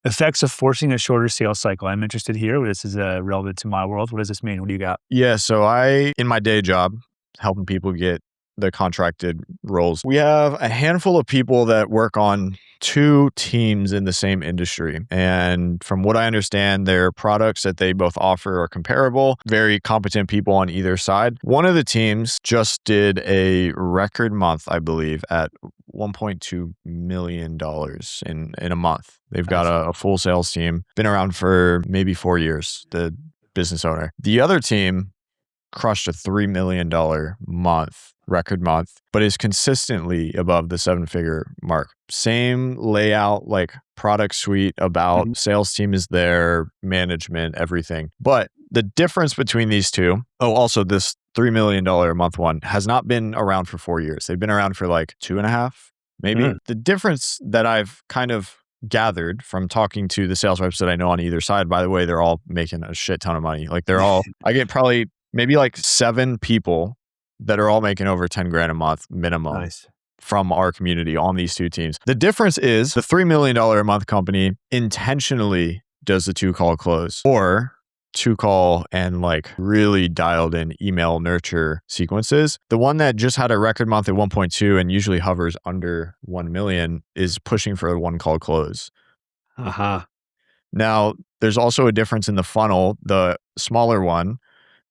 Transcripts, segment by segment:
Effects of forcing a shorter sales cycle. I'm interested here. This is relevant to my world. What does this mean? What do you got? Yeah, so in my day job, helping people get the contracted roles, we have a handful of people that work on two teams in the same industry. And from what I understand, their products that they both offer are comparable, very competent people on either side. One of the teams just did a record month, I believe, at $1.2 million in a month. They've got a full sales team, been around for maybe 4 years, the business owner. The other team crushed a $3 million record month, but is consistently above the 7-figure mark. Same layout, like product suite about sales team is there, management, everything. But the difference between these two, also this $3 million a month one has not been around for 4 years. They've been around for like 2.5, maybe. The difference that I've kind of gathered from talking to the sales reps that I know on either side, by the way, they're all making a shit ton of money. Like I get probably maybe like 7 people that are all making over 10 grand a month minimum from our community on these two teams. The difference is the $3 million a month company intentionally does the 2-call close or 2-call and like really dialed in email nurture sequences. The one that just had a record month at 1.2 and usually hovers under 1 million is pushing for a 1-call close. Now, there's also a difference in the funnel. The smaller one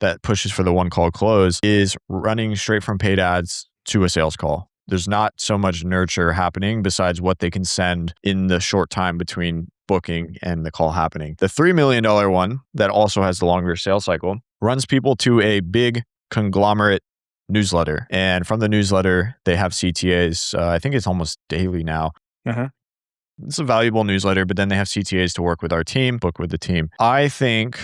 that pushes for the 1-call close is running straight from paid ads to a sales call. There's not so much nurture happening besides what they can send in the short time between booking and the call happening. The $3 million one that also has the longer sales cycle runs people to a big conglomerate newsletter. And from the newsletter, they have CTAs. I think it's almost daily now. It's a valuable newsletter, but then they have CTAs to work with our team, book with the team. I think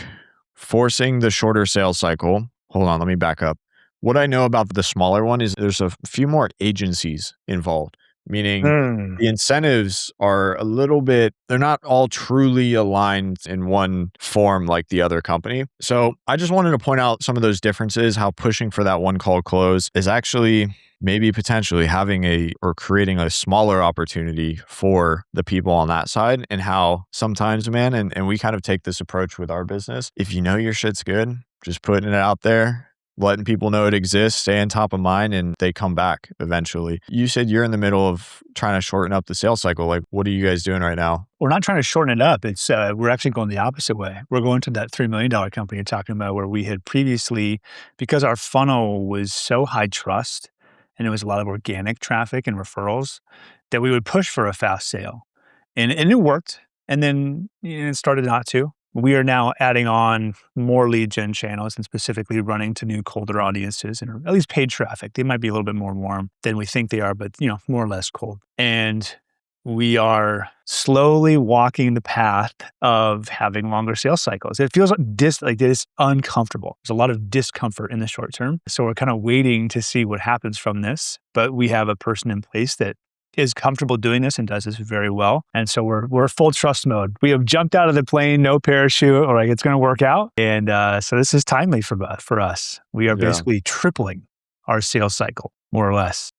forcing the shorter sales cycle, hold on, let me back up. What I know about the smaller one is there's a few more agencies involved, meaning the incentives are a little bit, they're not all truly aligned in one form like the other company. So I just wanted to point out some of those differences, how pushing for that 1-call close is actually maybe potentially creating a smaller opportunity for the people on that side, and how sometimes, man, and we kind of take this approach with our business. If you know your shit's good, just putting it out there, letting people know it exists, stay on top of mind, and they come back eventually. You said you're in the middle of trying to shorten up the sales cycle. Like, what are you guys doing right now? We're not trying to shorten it up. It's we're actually going the opposite way. We're going to that $3 million company you're talking about, where we had previously, because our funnel was so high trust, and it was a lot of organic traffic and referrals, that we would push for a fast sale. And it worked. And then it started not to. We are now adding on more lead gen channels and specifically running to new colder audiences, and at least paid traffic. They might be a little bit more warm than we think they are, but more or less cold. And we are slowly walking the path of having longer sales cycles. It feels like it is uncomfortable. There's a lot of discomfort in the short term. So we're kind of waiting to see what happens from this. But we have a person in place that is comfortable doing this and does this very well. And so we're full trust mode. We have jumped out of the plane, no parachute, or like it's going to work out. And so this is timely for us. We are basically tripling our sales cycle, more or less.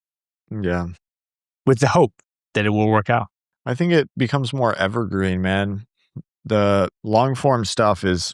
Yeah. With the hope that it will work out. I think it becomes more evergreen, man. The long form stuff it's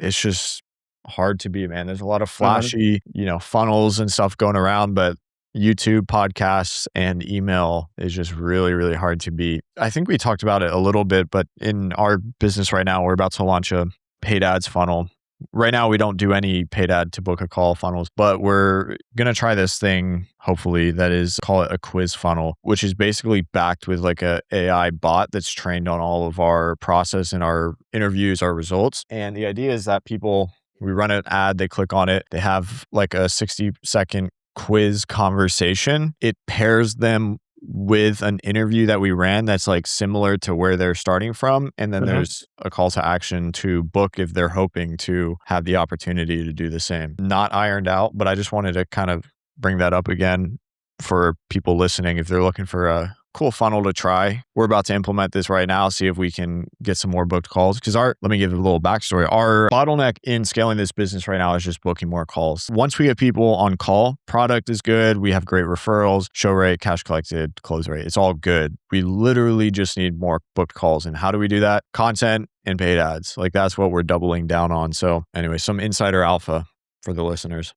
just hard to beat, man. There's a lot of flashy, funnels and stuff going around, but YouTube, podcasts, and email is just really, really hard to beat. I think we talked about it a little bit, but in our business right now, we're about to launch a paid ads funnel. Right now, we don't do any paid ad to book a call funnels, but we're going to try this thing, hopefully, that is, call it a quiz funnel, which is basically backed with like a AI bot that's trained on all of our process and our interviews, our results. And the idea is that we run an ad, they click on it, they have like a 60-second quiz conversation. It pairs them with an interview that we ran that's like similar to where they're starting from. And then there's a call to action to book if they're hoping to have the opportunity to do the same. Not ironed out, but I just wanted to kind of bring that up again for people listening. If they're looking for a cool funnel to try. We're about to implement this right now, see if we can get some more booked calls. Because let me give you a little backstory. Our bottleneck in scaling this business right now is just booking more calls. Once we get people on call, product is good. We have great referrals, show rate, cash collected, close rate. It's all good. We literally just need more booked calls. And how do we do that? Content and paid ads. Like that's what we're doubling down on. So anyway, some insider alpha for the listeners.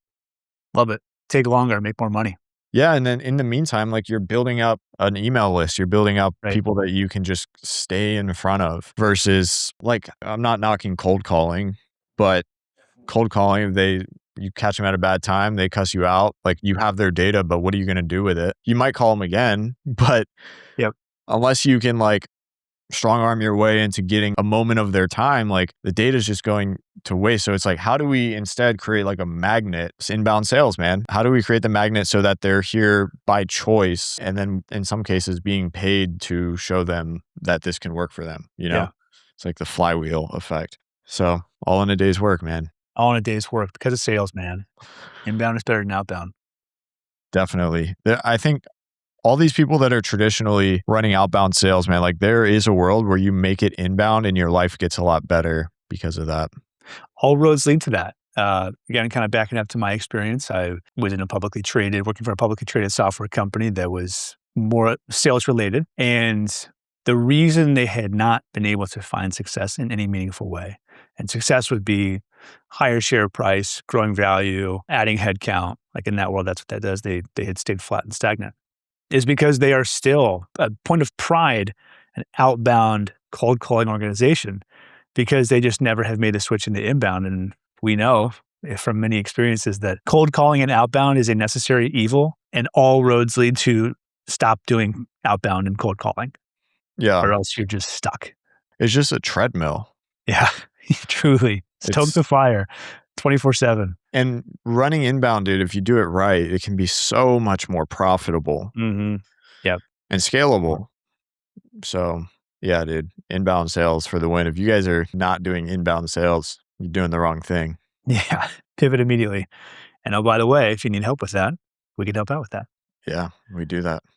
Love it. Take longer, make more money. Yeah. And then in the meantime, like you're building up an email list, you're building up people that you can just stay in front of versus like, I'm not knocking cold calling, but cold calling, you catch them at a bad time, they cuss you out. Like you have their data, but what are you going to do with it? You might call them again, but unless you can like strong arm your way into getting a moment of their time, like the data is just going to waste. So it's like, how do we instead create like a magnet? It's inbound sales, man. How do we create the magnet so that they're here by choice? And then in some cases being paid to show them that this can work for them, you know? It's like the flywheel effect. So all in a day's work, man. All in a day's work because of sales, man. Inbound is better than outbound. Definitely. I think all these people that are traditionally running outbound sales, man, like there is a world where you make it inbound and your life gets a lot better because of that. All roads lead to that. Again, kind of backing up to my experience, I was working for a publicly traded software company that was more sales related. And the reason they had not been able to find success in any meaningful way, and success would be higher share price, growing value, adding headcount. Like in that world, that's what that does. They had stayed flat and stagnant. Is because they are still a point of pride, an outbound cold calling organization, because they just never have made the switch into inbound. And we know from many experiences that cold calling and outbound is a necessary evil, and all roads lead to stop doing outbound and cold calling. Yeah. Or else you're just stuck. It's just a treadmill. Yeah, truly. Stoked the fire 24/7. And running inbound, dude, if you do it right, it can be so much more profitable. Mm-hmm. Yep. And scalable. So yeah, dude, inbound sales for the win. If you guys are not doing inbound sales, you're doing the wrong thing. Yeah. Pivot immediately. And oh, by the way, if you need help with that, we can help out with that. Yeah, we do that.